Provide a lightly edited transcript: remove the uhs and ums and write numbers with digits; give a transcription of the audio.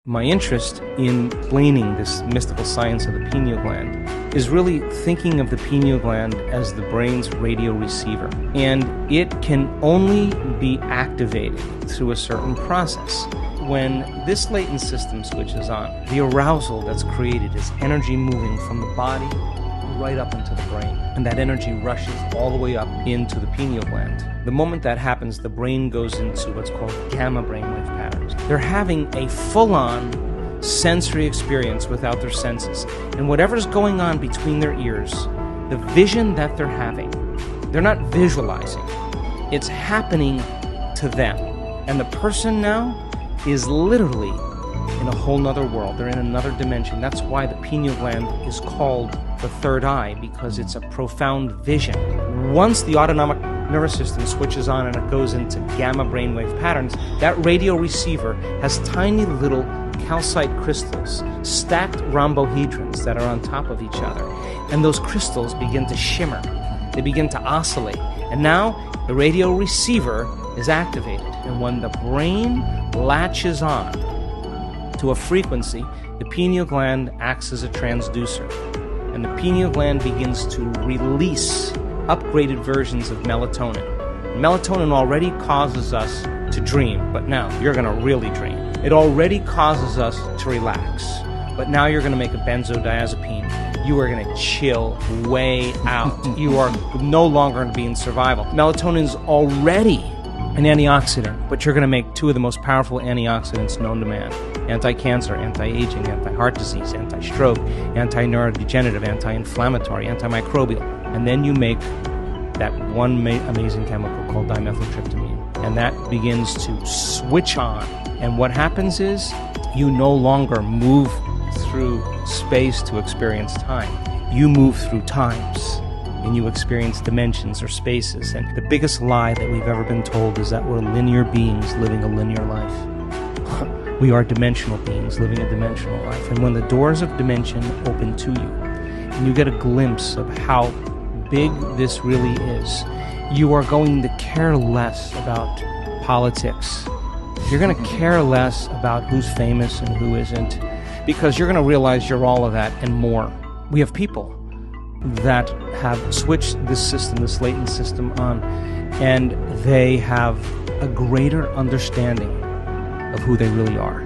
My interest in explaining this mystical science of the pineal gland is really thinking of the pineal gland as the brain's radio receiver. And it can only be activated through a certain process. When this latent system switches on, the arousal that's created is energy moving from the body right up into the brain. And that energy rushes all the way up into the pineal gland. The moment that happens, the brain goes into what's called gamma brainwave patterns. They're having a full-on sensory experience without their senses. And whatever's going on between their ears, the vision that they're having, they're not visualizing. It's happening to them. And the person now is literally in a whole nother world. They're in another dimension. That's why the pineal gland is called the third eye, because it's a profound vision. Once the autonomic nervous system switches on and it goes into gamma brainwave patterns, that radio receiver has tiny little calcite crystals, stacked rhombohedrons that are on top of each other. And those crystals begin to shimmer. They begin to oscillate. And now the radio receiver is activated. And when the brain latches on to a frequency, the pineal gland acts as a transducer. And the pineal gland begins to release upgraded versions of melatonin. Melatonin already causes us to dream, but now you're going to really dream. It already causes us to relax, but now you're going to make a benzodiazepine. You are going to chill way out. You are no longer going to be in survival. Melatonin is already an antioxidant, but you're going to make two of the most powerful antioxidants known to man. Anti-cancer, anti-aging, anti-heart disease, anti-stroke, anti-neurodegenerative, anti-inflammatory, antimicrobial. And then you make that one amazing chemical called dimethyltryptamine. And that begins to switch on. And what happens is you no longer move through space to experience time. You move through times. And you experience dimensions or spaces. And the biggest lie that we've ever been told is that we're linear beings living a linear life. We are dimensional beings living a dimensional life. And when the doors of dimension open to you, and you get a glimpse of how big this really is, you are going to care less about politics. You're going to care less about who's famous and who isn't, because you're going to realize you're all of that and more. We have people that have switched this system, this latent system on, and they have a greater understanding of who they really are.